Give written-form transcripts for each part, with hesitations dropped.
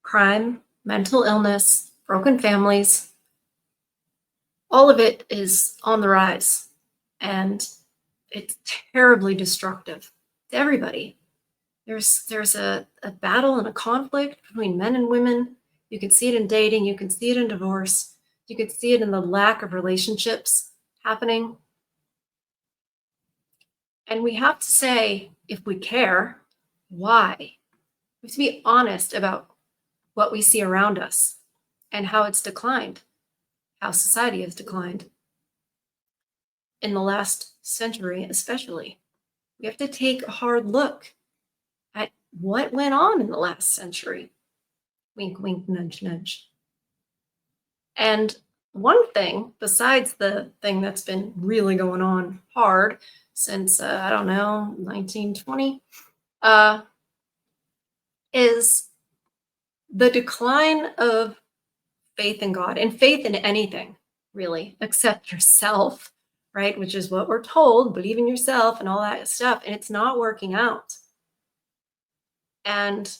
crime, mental illness, broken families, all of it is on the rise. And it's terribly destructive to everybody. There's a battle and a conflict between men and women. You can see it in dating, you can see it in divorce, you can see it in the lack of relationships happening. And we have to say, if we care, why? We have to be honest about what we see around us and how it's declined, how society has declined in the last century, especially. We have to take a hard look at what went on in the last century. Wink, wink, nudge, nudge. And one thing, besides the thing that's been really going on hard since, I don't know, 1920, is the decline of faith in God and faith in anything, really, except yourself, right? Which is what we're told, believe in yourself and all that stuff. And it's not working out. And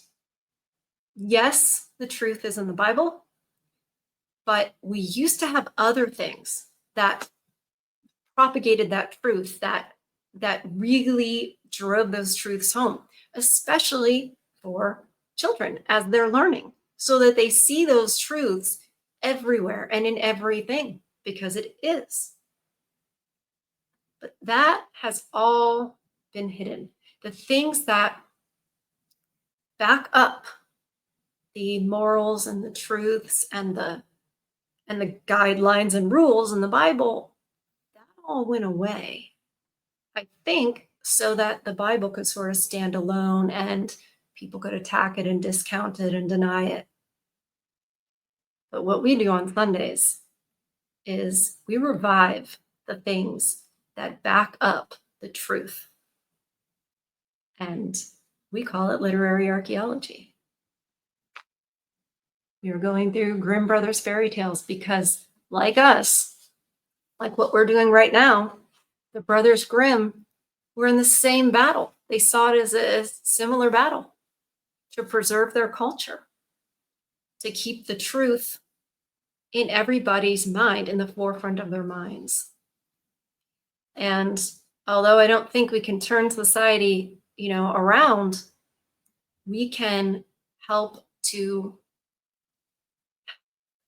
yes, the truth is in the Bible, but we used to have other things that propagated that truth, that really drove those truths home, especially for children as they're learning, so that they see those truths everywhere and in everything, because it is. But that has all been hidden. The things that back up the morals and the truths and the guidelines and rules in the Bible, that all went away. I think so that the Bible could sort of stand alone and people could attack it and discount it and deny it. But what we do on Sundays is we revive the things that back up the truth. And we call it literary archaeology. We are going through Grimm Brothers fairy tales because, like us, like what we're doing right now, the Brothers Grimm were in the same battle. They saw it as a similar battle to preserve their culture, to keep the truth in everybody's mind, in the forefront of their minds. And although I don't think we can turn society, around, we can help to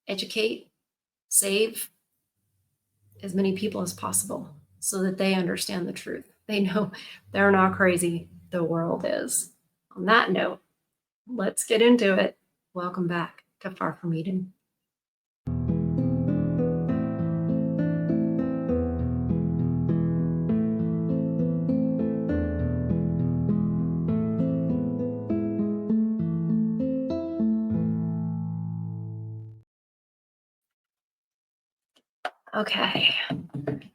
educate, save as many people as possible so that they understand the truth. They know they're not crazy. The world is. On that note, let's get into it. Welcome back to Far From Eden. Okay,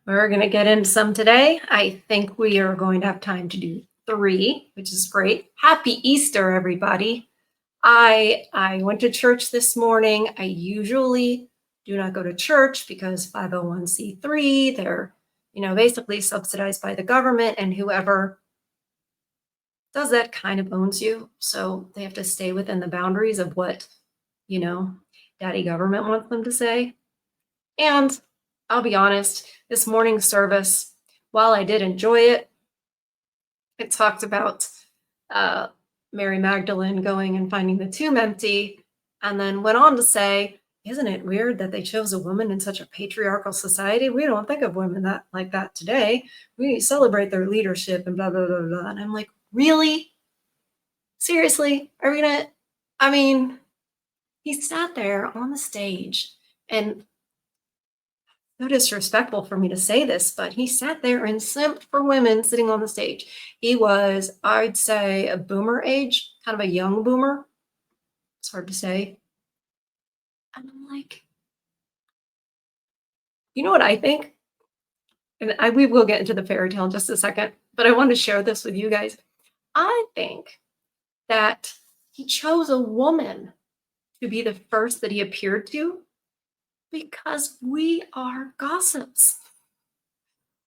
we're going to get into some today. I think we are going to have time to do 3, which is great. Happy Easter, everybody. I went to church this morning. I usually do not go to church because 501c3, they're, basically subsidized by the government, and whoever does that kind of owns you. So they have to stay within the boundaries of what, daddy government wants them to say. And I'll be honest, this morning's service, while I did enjoy it, it talked about Mary Magdalene going and finding the tomb empty, and then went on to say, isn't it weird that they chose a woman in such a patriarchal society? We don't think of women like that today. We celebrate their leadership and blah, blah, blah, blah. And I'm like, really? Seriously? Are we gonna, he sat there on the stage, and so disrespectful for me to say this, but he sat there and simped for women sitting on the stage. He was, I'd say, a boomer age, kind of a young boomer. It's hard to say. And I'm like, you know what I think? And we will get into the fairy tale in just a second, but I want to share this with you guys. I think that he chose a woman to be the first that he appeared to because we are gossips.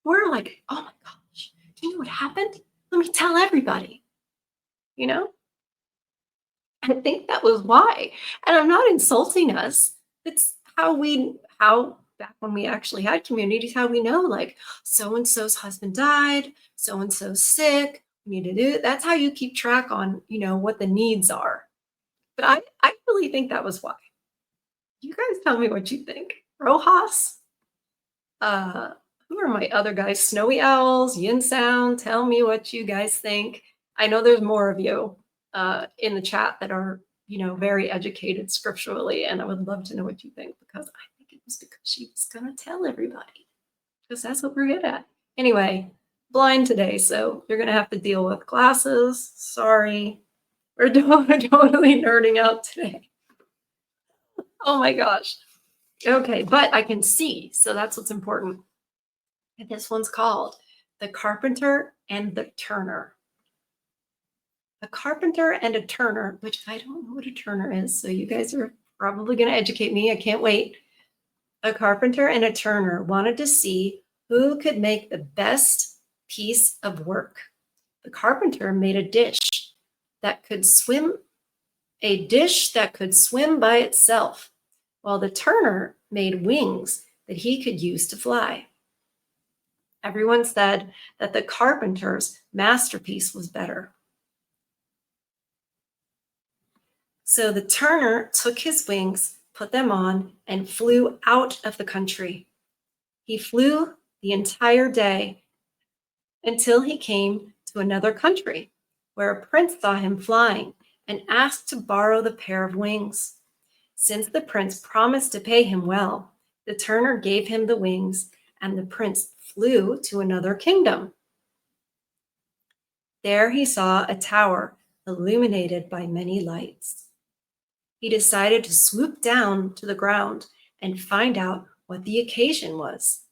We're like, oh my gosh, do you know what happened? Let me tell everybody, And I think that was why. And I'm not insulting us. It's how back when we actually had communities, how we know like so and so's husband died, so and so's sick. We need to do that's how you keep track on, what the needs are. But I really think that was why. You guys tell me what you think. Rojas? Uh, who are my other guys? Snowy Owls, Yin Sound. Tell me what you guys think. I know there's more of you in the chat that are, very educated scripturally, and I would love to know what you think because I think it was because she was gonna tell everybody because that's what we're good at. Anyway, blind today, so you're gonna have to deal with glasses. Sorry, we're totally nerding out today. Oh my gosh. Okay, but I can see, so that's what's important. And this one's called The Carpenter and the Turner. A carpenter and a turner, which I don't know what a turner is, so you guys are probably going to educate me. I can't wait. A carpenter and a turner wanted to see who could make the best piece of work. The carpenter made a dish that could swim by itself, while the turner made wings that he could use to fly. Everyone said that the carpenter's masterpiece was better. So the turner took his wings, put them on, and flew out of the country. He flew the entire day until he came to another country, where a prince saw him flying and asked to borrow the pair of wings. Since the prince promised to pay him well, the turner gave him the wings, and the prince flew to another kingdom. There he saw a tower illuminated by many lights. He decided to swoop down to the ground and find out what the occasion was.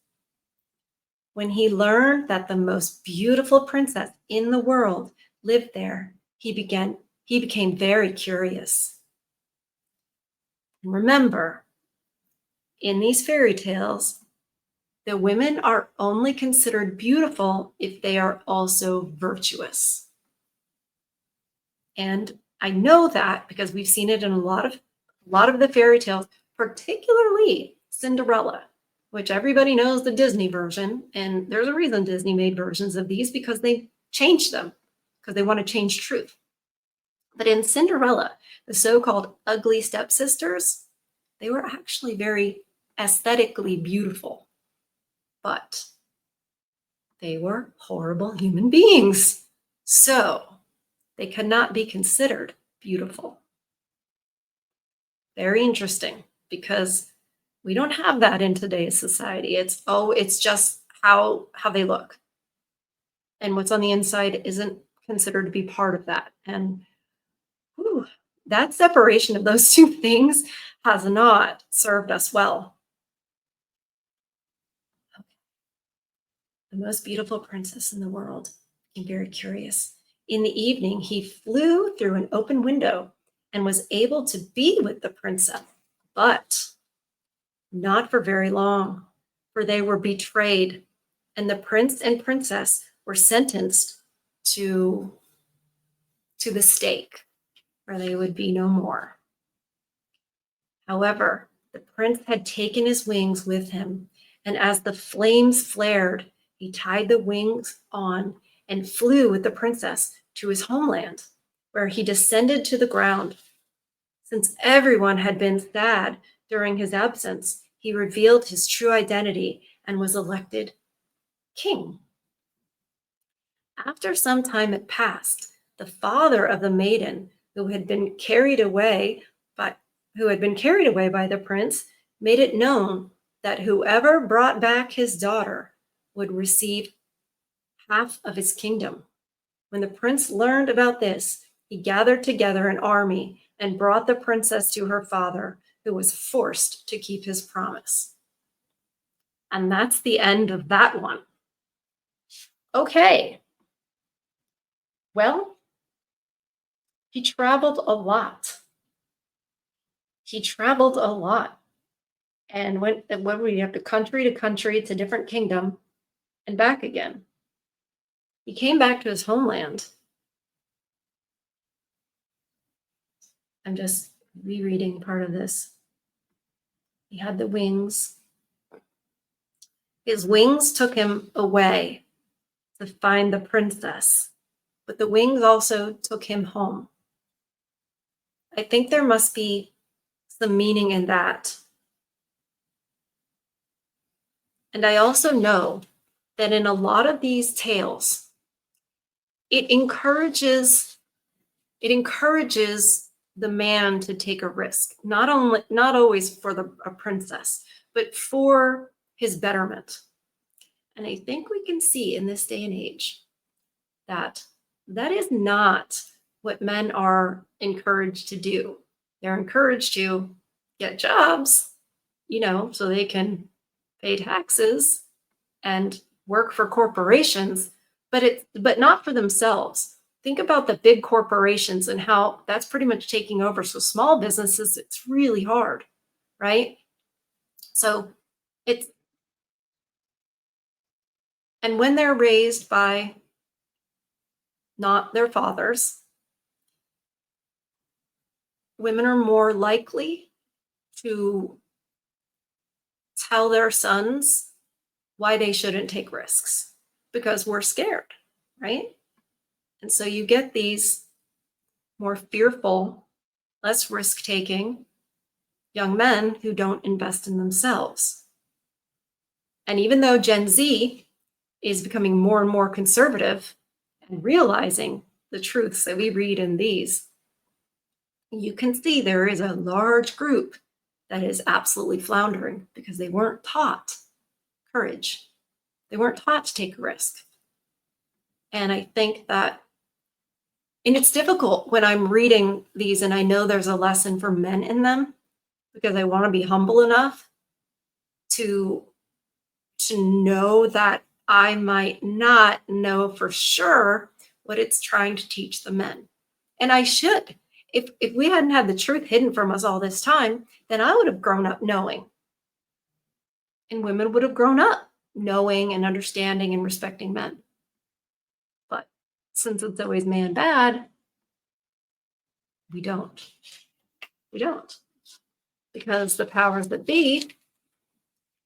When he learned that the most beautiful princess in the world lived there, he became very curious. Remember, in these fairy tales, the women are only considered beautiful if they are also virtuous. And I know that because we've seen it in a lot of the fairy tales, particularly Cinderella, which everybody knows the Disney version. And there's a reason Disney made versions of these because they changed them because they want to change truth. But in Cinderella, the so-called ugly stepsisters, they were actually very aesthetically beautiful, but they were horrible human beings. So they could not be considered beautiful. Very interesting because we don't have that in today's society. It's just how they look. And what's on the inside isn't considered to be part of that. And that separation of those two things has not served us well. The most beautiful princess in the world became very curious. In the evening, he flew through an open window and was able to be with the princess, but not for very long, for they were betrayed, and the prince and princess were sentenced to the stake, where they would be no more. However, the prince had taken his wings with him, and as the flames flared, he tied the wings on and flew with the princess to his homeland, where he descended to the ground. Since everyone had been sad during his absence, he revealed his true identity and was elected king. After some time had passed, the father of the maiden who had been carried away by the prince made it known that whoever brought back his daughter would receive half of his kingdom. When the prince learned about this, he gathered together an army and brought the princess to her father, who was forced to keep his promise. And that's the end of that one. Okay. Well, he traveled a lot. And went country to country to different kingdom and back again. He came back to his homeland. I'm just rereading part of this. He had the wings. His wings took him away to find the princess, but the wings also took him home. I think there must be some meaning in that. And I also know that in a lot of these tales, it encourages the man to take a risk, not always for a princess, but for his betterment. And I think we can see in this day and age that that is not what men are encouraged to do. They're encouraged to get jobs, so they can pay taxes and work for corporations, but not for themselves. Think about the big corporations and how that's pretty much taking over. So small businesses, it's really hard, right? So and when they're raised by not their fathers, women are more likely to tell their sons why they shouldn't take risks because we're scared, right? And so you get these more fearful, less risk-taking young men who don't invest in themselves. And even though Gen Z is becoming more and more conservative and realizing the truths that we read in these, you can see there is a large group that is absolutely floundering because they weren't taught courage. They weren't taught to take a risk. And I think that, and it's difficult when I'm reading these and I know there's a lesson for men in them because I want to be humble enough to know that I might not know for sure what it's trying to teach the men. And I should. If we hadn't had the truth hidden from us all this time, then I would have grown up knowing. And women would have grown up knowing and understanding and respecting men. But since it's always man bad, we don't. We don't. Because the powers that be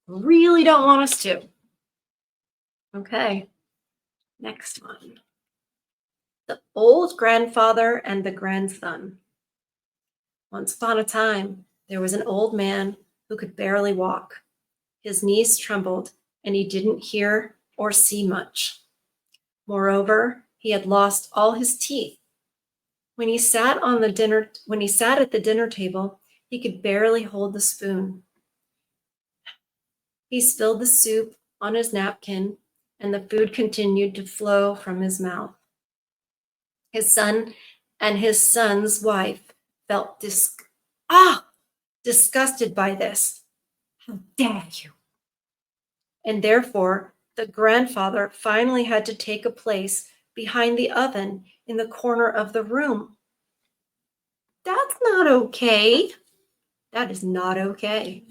really don't want us to. Okay, next one. The old grandfather and the grandson. Once upon a time, there was an old man who could barely walk. His knees trembled, and he didn't hear or see much. Moreover, he had lost all his teeth. When he sat at the dinner table, he could barely hold the spoon. He spilled the soup on his napkin, and the food continued to flow from his mouth. His son and his son's wife felt disgusted by this. How dare you? And therefore, the grandfather finally had to take a place behind the oven in the corner of the room. That's not okay. That is not okay.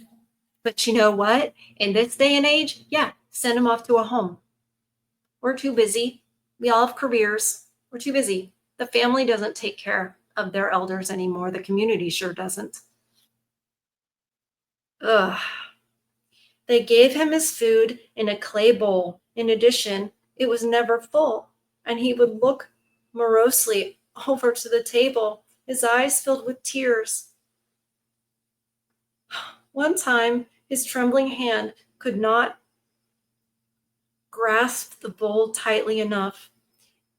But you know what? In this day and age, yeah, send him off to a home. We're too busy. We all have careers. We're too busy. The family doesn't take care of their elders anymore. The community sure doesn't. Ugh. They gave him his food in a clay bowl. In addition, it was never full, and he would look morosely over to the table, his eyes filled with tears. One time, his trembling hand could not grasp the bowl tightly enough,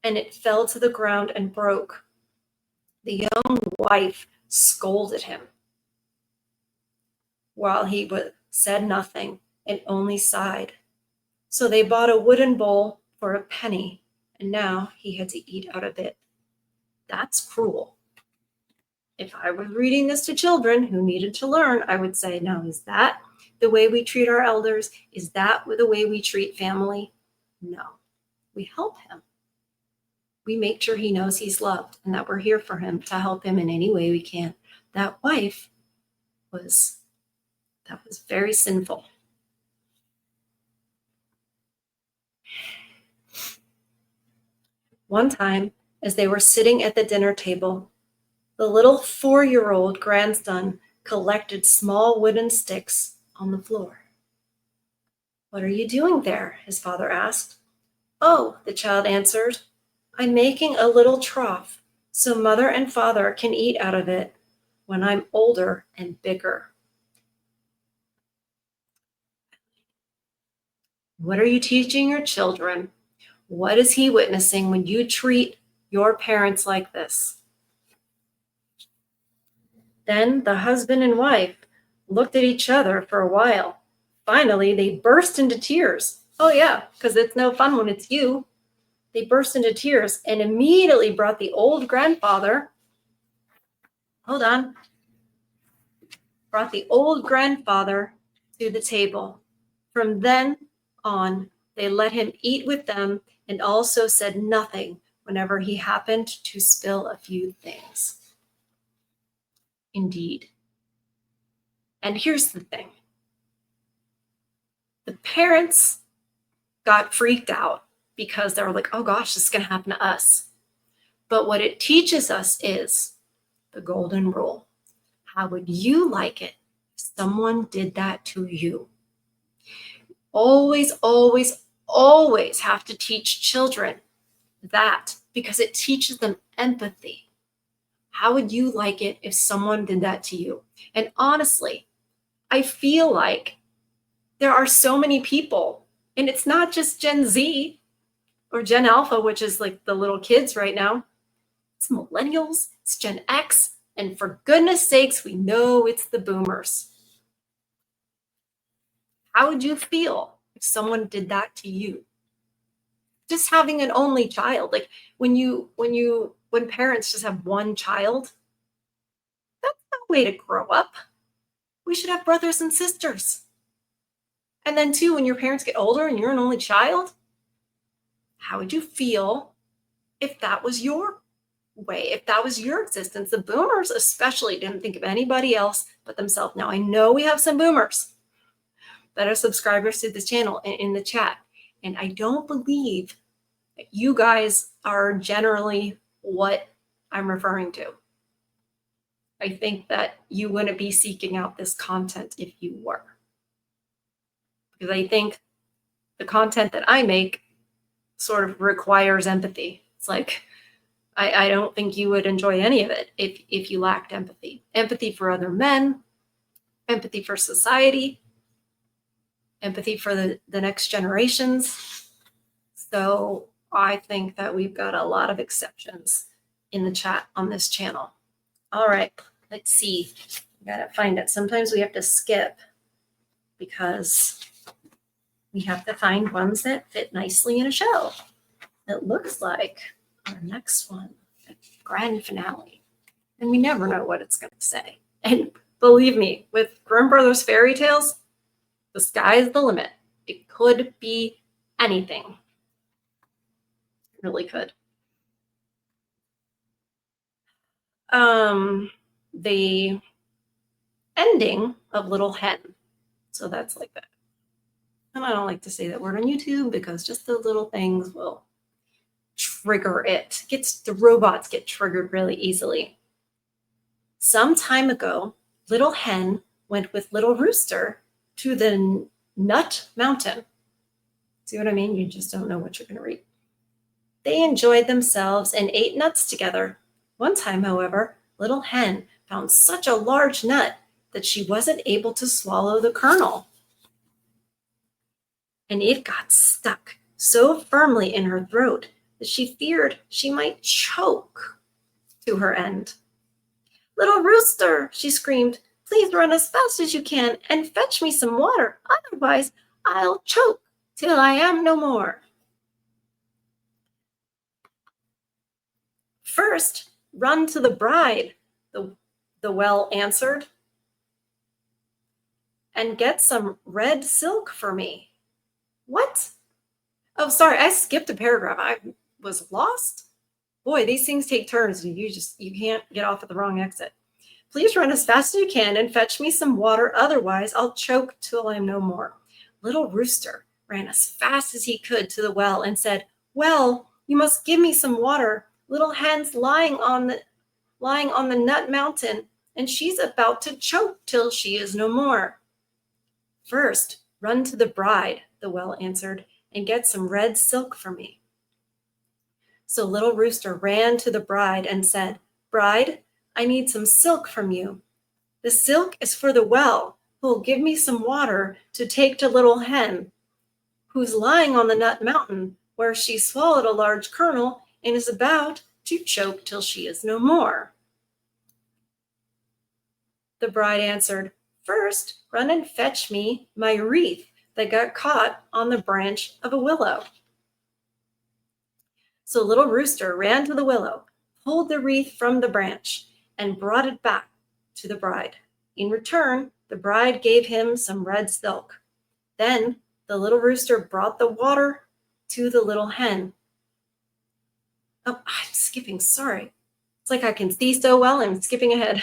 and it fell to the ground and broke. The young wife scolded him, while he said nothing and only sighed. So they bought a wooden bowl for a penny, and now he had to eat out of it. That's cruel. If I were reading this to children who needed to learn, I would say, now, is that the way we treat our elders? Is that the way we treat family? No. We help him. We make sure he knows he's loved and that we're here for him to help him in any way we can. That wife was very sinful. One time, as they were sitting at the dinner table, The little 4-year-old grandson collected small wooden sticks on the floor. "What are you doing there?" his father asked. "Oh," the child answered, "I'm making a little trough so mother and father can eat out of it when I'm older and bigger." What are you teaching your children? What is he witnessing when you treat your parents like this? Then the husband and wife looked at each other for a while. Finally, they burst into tears. Oh, yeah, because it's no fun when it's you. They burst into tears and immediately brought the old grandfather, hold on, brought the old grandfather to the table. From then on, they let him eat with them and also said nothing whenever he happened to spill a few things. Indeed. And here's the thing. The parents got freaked out because they were like, oh gosh, this is going to happen to us. But what it teaches us is the golden rule. How would you like it if someone did that to you? Always, always, always have to teach children that because it teaches them empathy. How would you like it if someone did that to you? And honestly, I feel like there are so many people, and it's not just Gen Z or Gen Alpha, which is like the little kids right now. It's millennials, it's Gen X, and for goodness sakes, we know it's the boomers. How would you feel if someone did that to you? Just having an only child, like when parents just have one child, that's no way to grow up. We should have brothers and sisters. And then too, when your parents get older and you're an only child, how would you feel if that was your way, if that was your existence? The boomers especially didn't think of anybody else but themselves. Now I know we have some boomers that are subscribers to this channel and in the chat, and I don't believe that you guys are generally what I'm referring to. I think that you wouldn't be seeking out this content if you were. Because I think the content that I make sort of requires empathy. It's like, I don't think you would enjoy any of it if you lacked empathy. Empathy for other men, empathy for society, empathy for the next generations. So I think that we've got a lot of exceptions in the chat on this channel. All right, let's see. I gotta find it. Sometimes we have to skip because we have to find ones that fit nicely in a show. It looks like our next one, the grand finale. And we never know what it's going to say. And believe me, with Grimm Brothers fairy tales, the sky is the limit. It could be anything. It really could. The ending of Little Hen. So that's like that. And I don't like to say that word on YouTube because just those little things will trigger it. The robots get triggered really easily. Some time ago, Little Hen went with Little Rooster to the Nut Mountain. See what I mean? You just don't know what you're going to read. They enjoyed themselves and ate nuts together. One time, however, Little Hen found such a large nut that she wasn't able to swallow the kernel. And it got stuck so firmly in her throat that she feared she might choke to her end. "Little Rooster," she screamed, "please run as fast as you can and fetch me some water. Otherwise, I'll choke till I am no more." "First, run to the bride," the well answered, "and get some red silk for me." What? Oh, sorry, I skipped a paragraph. I was lost. Boy, these things take turns. You can't get off at the wrong exit. "Please run as fast as you can and fetch me some water. Otherwise, I'll choke till I'm no more." Little Rooster ran as fast as he could to the well and said, "Well, you must give me some water. Little Hen's lying on the lying on the nut mountain, and she's about to choke till she is no more." "First, run to the bride," the well answered, "and get some red silk for me." So little rooster ran to the bride and said, "Bride, I need some silk from you. The silk is for the well, who will give me some water to take to little hen, who's lying on the nut mountain, where she swallowed a large kernel and is about to choke till she is no more." The bride answered, "First, run and fetch me my wreath that got caught on the branch of a willow." So little rooster ran to the willow, pulled the wreath from the branch, and brought it back to the bride. In return, the bride gave him some red silk. Then the little rooster brought the water to the little hen. Oh, I'm skipping, sorry. It's like I can see so well, I'm skipping ahead.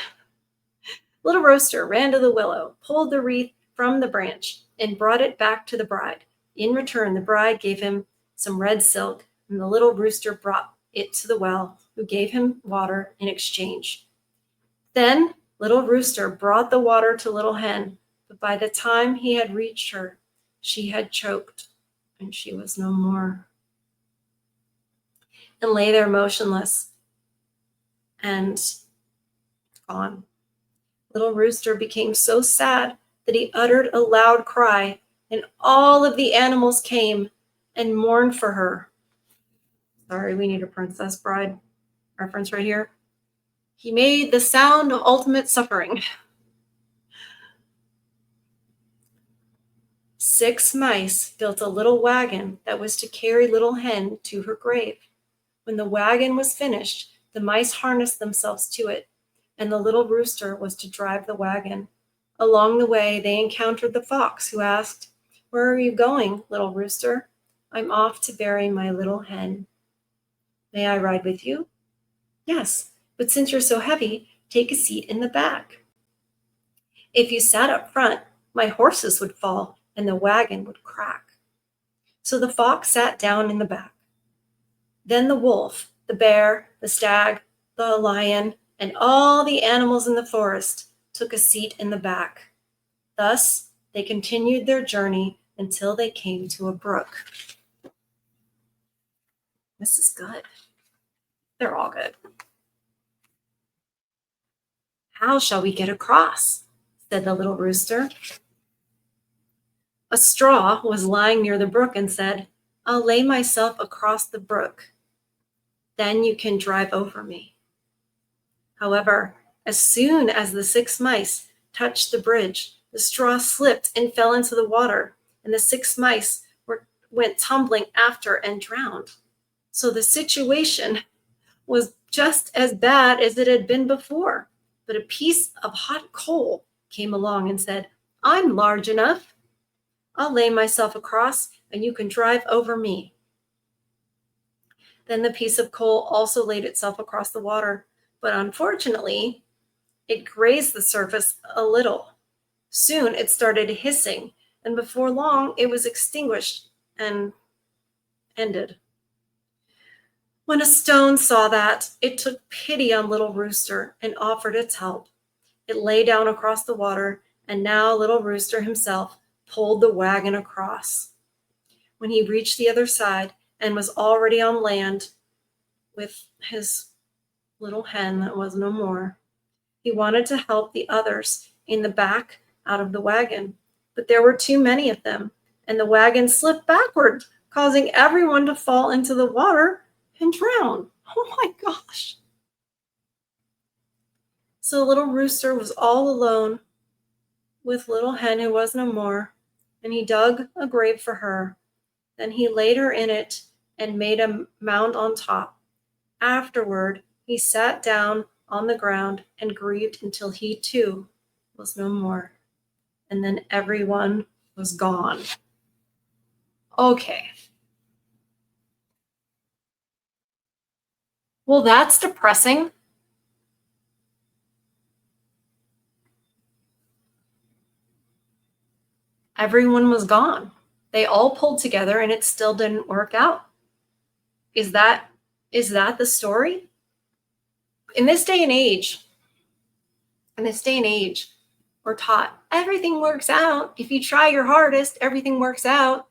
Little rooster ran to the willow, pulled the wreath from the branch, and brought it back to the bride. In return, the bride gave him some red silk, and the little rooster brought it to the well, who gave him water in exchange. Then little rooster brought the water to little hen, but by the time he had reached her, she had choked, and she was no more, and lay there motionless and gone. Little rooster became so sad that he uttered a loud cry, and all of the animals came and mourned for her. Sorry, we need a Princess Bride reference right here. He made the sound of ultimate suffering. 6 mice built a little wagon that was to carry little hen to her grave. When the wagon was finished, the mice harnessed themselves to it, and the little rooster was to drive the wagon. Along the way, they encountered the fox, who asked, "Where are you going, little rooster?" "I'm off to bury my little hen." "May I ride with you?" "Yes, but since you're so heavy, take a seat in the back." "If you sat up front, my horses would fall and the wagon would crack." So the fox sat down in the back. Then the wolf, the bear, the stag, the lion, and all the animals in the forest took a seat in the back. Thus, they continued their journey until they came to a brook. This is good. They're all good. "How shall we get across?" said the little rooster. A straw was lying near the brook and said, "I'll lay myself across the brook. Then you can drive over me." However, as soon as the 6 mice touched the bridge, the straw slipped and fell into the water, and the 6 mice went tumbling after and drowned. So the situation was just as bad as it had been before. But a piece of hot coal came along and said, "I'm large enough. I'll lay myself across, and you can drive over me." Then the piece of coal also laid itself across the water, but unfortunately, it grazed the surface a little. Soon it started hissing, and before long it was extinguished and ended. When a stone saw that, it took pity on little rooster and offered its help. It lay down across the water, and now little rooster himself pulled the wagon across. When he reached the other side and was already on land with his little hen that was no more, he wanted to help the others in the back out of the wagon, but there were too many of them, and the wagon slipped backward, causing everyone to fall into the water and drown. Oh my gosh. So little rooster was all alone with little hen who was no more, and he dug a grave for her. Then he laid her in it and made a mound on top. Afterward, he sat down on the ground and grieved until he too was no more. And then everyone was gone. Okay. Well, that's depressing. Everyone was gone. They all pulled together and it still didn't work out. Is that the story? In this day and age, we're taught everything works out. If you try your hardest, everything works out.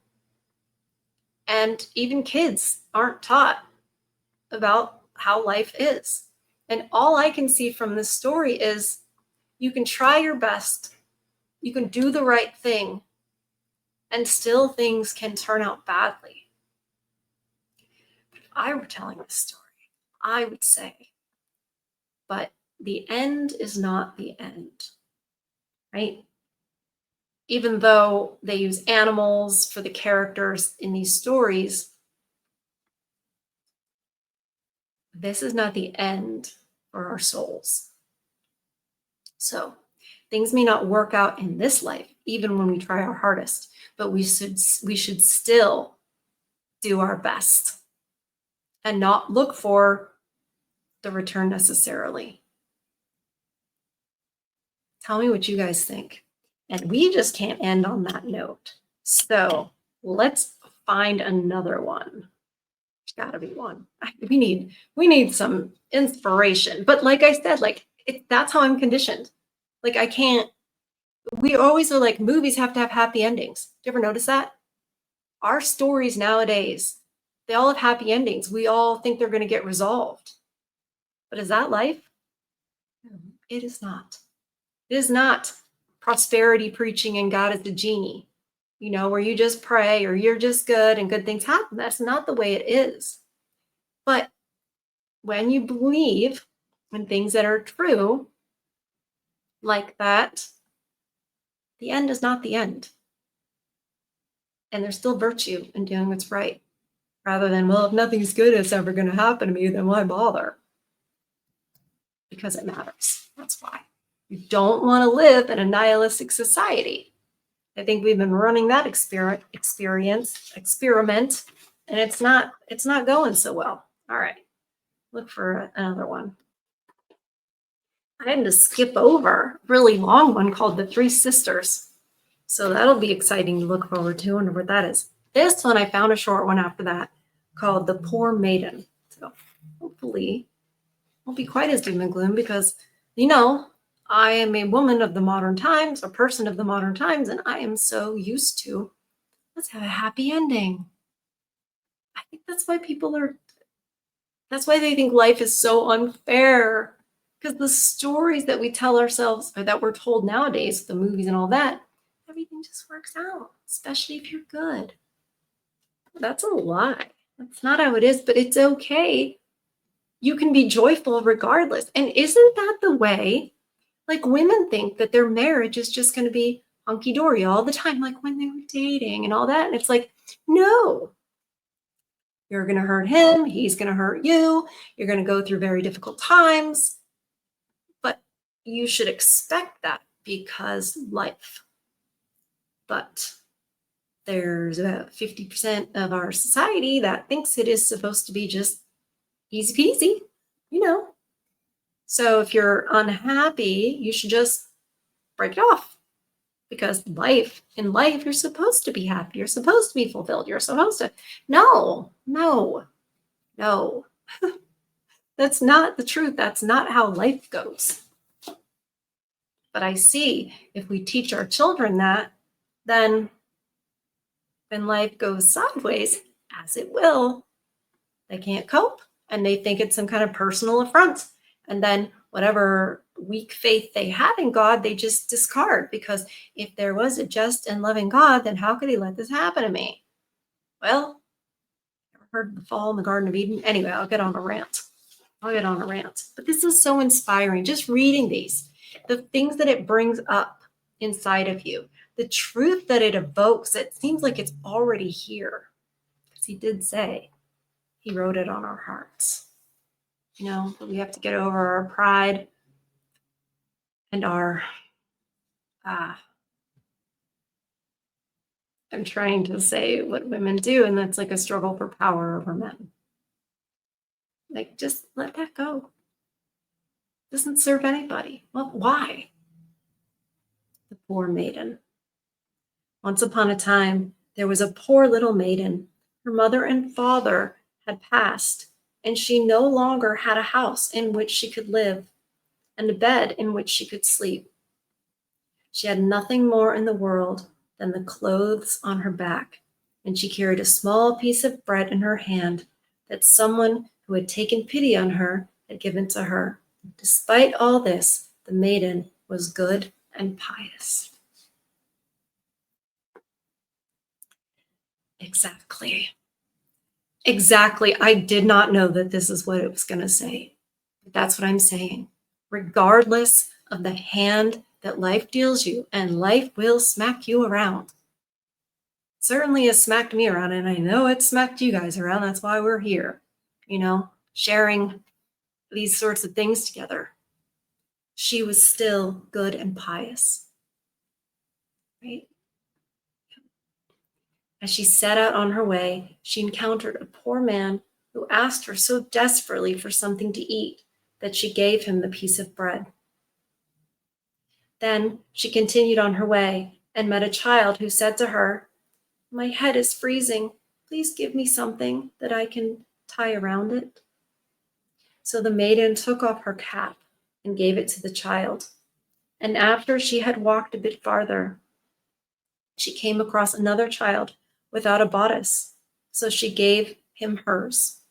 And even kids aren't taught about how life is. And all I can see from this story is you can try your best, you can do the right thing, and still things can turn out badly. If I were telling this story, I would say, but the end is not the end, right? Even though they use animals for the characters in these stories, this is not the end for our souls. So things may not work out in this life, even when we try our hardest, but we should still do our best and not look for the return necessarily. Tell me what you guys think. And we just can't end on that note. So let's find another one. There's gotta be one. We need some inspiration. But like I said, that's how I'm conditioned. Like I can't, we always are like, movies have to have happy endings. Do you ever notice that? Our stories nowadays, they all have happy endings. We all think they're going to get resolved. But is that life? No, it is not. It is not prosperity preaching and God is the genie, where you just pray or you're just good and good things happen. That's not the way it is. But when you believe in things that are true like that, the end is not the end. And there's still virtue in doing what's right, rather than, well, if nothing's good is ever going to happen to me, then why bother? Because it matters. That's why. You don't want to live in a nihilistic society. I think we've been running that experiment, and it's not going so well. All right, look for another one. I had to skip over a really long one called The Three Sisters. So that'll be exciting to look forward to. I wonder what that is. This one, I found a short one after that called The Poor Maiden. So hopefully it won't be quite as doom and gloom because, I am a woman of the modern times, a person of the modern times, and I am so used to, let's have a happy ending. I think that's why that's why they think life is so unfair. Because the stories that we tell ourselves, or that we're told nowadays, the movies and all that, everything just works out, especially if you're good. That's a lie. That's not how it is, but it's okay. You can be joyful regardless. And isn't that the way? Like women think that their marriage is just going to be hunky-dory all the time, like when they were dating and all that. And it's like, no, you're going to hurt him. He's going to hurt you. You're going to go through very difficult times. But you should expect that because life. But there's about 50% of our society that thinks it is supposed to be just easy peasy, So if you're unhappy, you should just break it off because in life, you're supposed to be happy. You're supposed to be fulfilled. You're supposed to. No. That's not the truth. That's not how life goes. But I see if we teach our children that, then life goes sideways, as it will. They can't cope and they think it's some kind of personal affront. And then whatever weak faith they have in God, they just discard because if there was a just and loving God, then how could he let this happen to me? Well, ever heard of the fall in the Garden of Eden? Anyway, I'll get on a rant. But this is so inspiring. Just reading these, the things that it brings up inside of you, the truth that it evokes, it seems like it's already here. Because he did say he wrote it on our hearts. But we have to get over our pride and our, I'm trying to say what women do, and that's like a struggle for power over men. Like, just let that go. Doesn't serve anybody. Well, why? The Poor Maiden. Once upon a time, there was a poor little maiden. Her mother and father had passed, and she no longer had a house in which she could live and a bed in which she could sleep. She had nothing more in the world than the clothes on her back, and she carried a small piece of bread in her hand that someone who had taken pity on her had given to her. Despite all this, the maiden was good and pious. Exactly. Exactly. I did not know that this is what it was going to say. But that's what I'm saying. Regardless of the hand that life deals you, and life will smack you around. Certainly has smacked me around, and I know it smacked you guys around. That's why we're here, sharing these sorts of things together. She was still good and pious, right? As she set out on her way, she encountered a poor man who asked her so desperately for something to eat that she gave him the piece of bread. Then she continued on her way and met a child who said to her, "My head is freezing. Please give me something that I can tie around it." So the maiden took off her cap and gave it to the child. And after she had walked a bit farther, she came across another child without a bodice, so she gave him hers.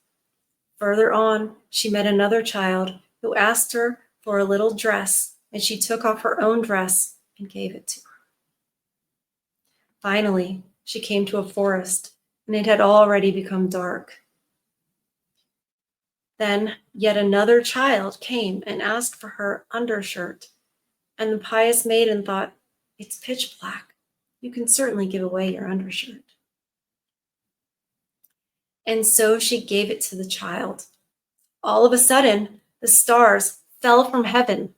Further on, she met another child who asked her for a little dress, and she took off her own dress and gave it to her. Finally, she came to a forest, and it had already become dark. Then yet another child came and asked for her undershirt, and the pious maiden thought, "It's pitch black. You can certainly give away your undershirt." And so she gave it to the child. All of a sudden, the stars fell from heaven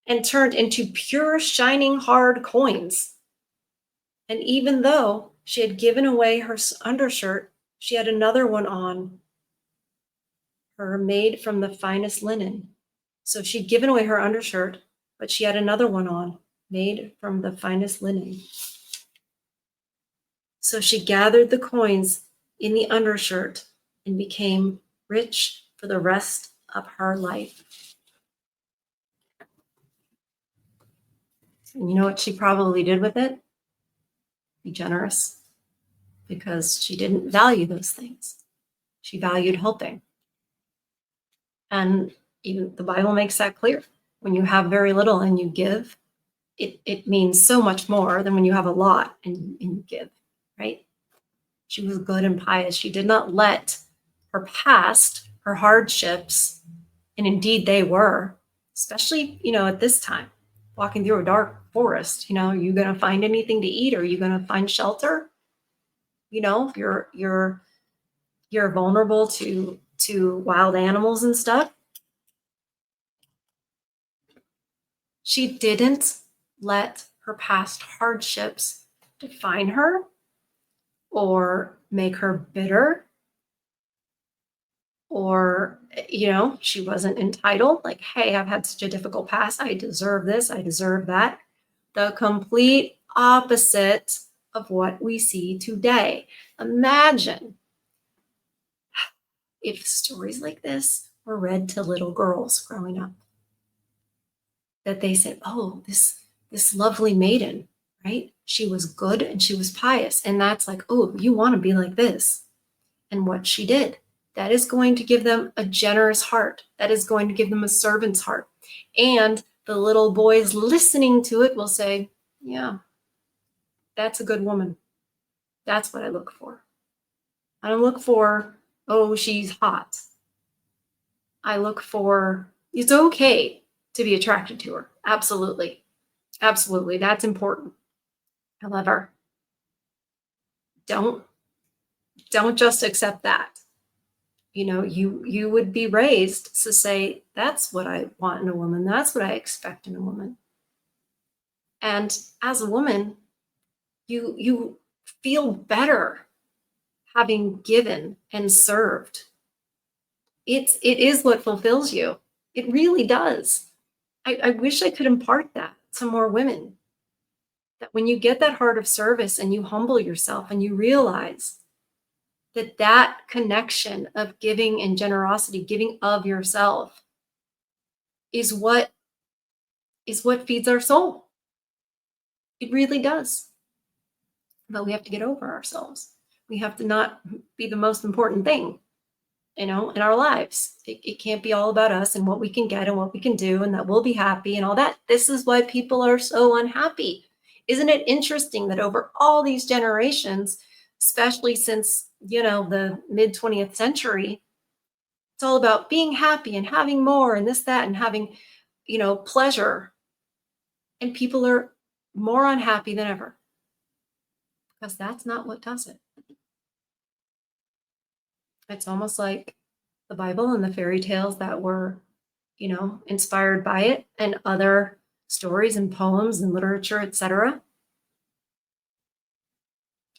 and turned into pure, shining, hard coins. And even though she had given away her undershirt, she had another one on, her made from the finest linen. So she'd given away her undershirt, but she had another one on, made from the finest linen. So she gathered the coins in the undershirt and became rich for the rest of her life. And you know what she probably did with it? Be generous, because she didn't value those things. She valued helping. And even the Bible makes that clear. When you have very little and you give, it means so much more than when you have a lot and you give, right? She was good and pious. She did not let her past, her hardships, and indeed they were, especially, at this time, walking through a dark forest, are you going to find anything to eat? Are you going to find shelter? You're vulnerable to wild animals and stuff. She didn't let her past hardships define her or make her bitter, or she wasn't entitled, like, hey, I've had such a difficult past, I deserve this, I deserve that. The complete opposite of what we see today. Imagine if stories like this were read to little girls growing up, that they said, oh, this lovely maiden, right? She was good and she was pious. And that's like, oh, you want to be like this. And what she did, that is going to give them a generous heart. That is going to give them a servant's heart. And the little boys listening to it will say, yeah, that's a good woman. That's what I look for. I don't look for, oh, she's hot. I look for, it's okay to be attracted to her. Absolutely. Absolutely. That's important. However, don't just accept that. You would be raised to say, that's what I want in a woman. That's what I expect in a woman. And as a woman, you feel better having given and served. It is what fulfills you. It really does. I wish I could impart that to more women. That when you get that heart of service and you humble yourself and you realize that connection of giving and generosity, giving of yourself, is what feeds our soul. It really does. But we have to get over ourselves. We have to not be the most important thing, in our lives. It can't be all about us and what we can get and what we can do and that we'll be happy and all that. This is why people are so unhappy. Isn't it interesting that over all these generations, especially since, the mid 20th century, it's all about being happy and having more and this, that, and having, pleasure. And people are more unhappy than ever because that's not what does it. It's almost like the Bible and the fairy tales that were, inspired by it, and other stories and poems and literature, etc.,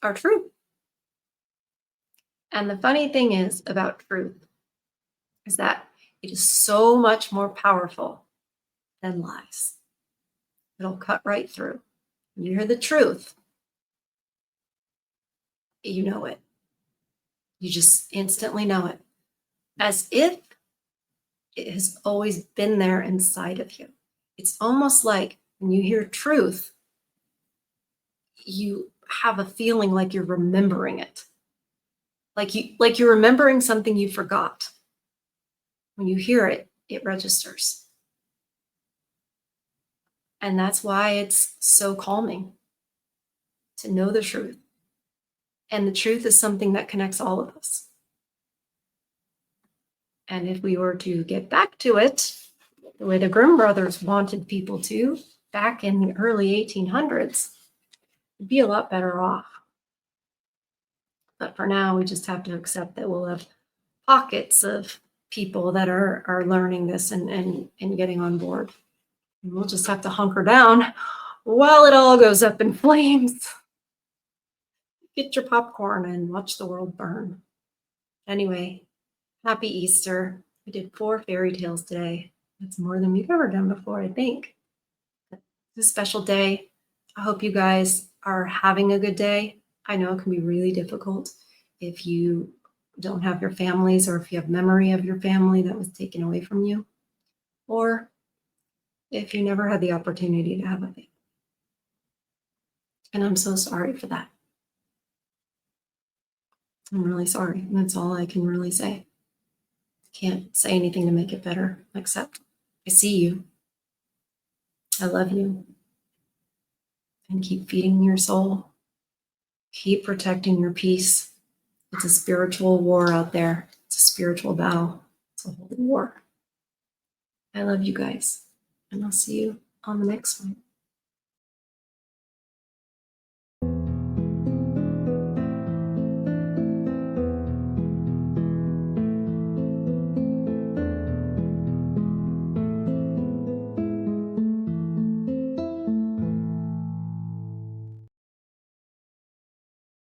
are true. And the funny thing is about truth is that it is so much more powerful than lies. It'll cut right through. When you hear the truth, you know it. You just instantly know it, as if it has always been there inside of you. It's almost like when you hear truth, you have a feeling like you're remembering it. Like you're remembering something you forgot. When you hear it, it registers. And that's why it's so calming to know the truth. And the truth is something that connects all of us. And if we were to get back to it, the way the Grimm brothers wanted people to, back in the early 1800s, we'd be a lot better off. But for now, we just have to accept that we'll have pockets of people that are learning this and getting on board. And we'll just have to hunker down while it all goes up in flames. Get your popcorn and watch the world burn. Anyway, happy Easter. We did 4 fairy tales today. That's more than we've ever done before, I think. It's a special day. I hope you guys are having a good day. I know it can be really difficult if you don't have your families, or if you have memory of your family that was taken away from you, or if you never had the opportunity to have a family. And I'm so sorry for that. I'm really sorry. And that's all I can really say. Can't say anything to make it better, except I see you. I love you. And keep feeding your soul. Keep protecting your peace. It's a spiritual war out there. It's a spiritual battle. It's a holy war. I love you guys. And I'll see you on the next one.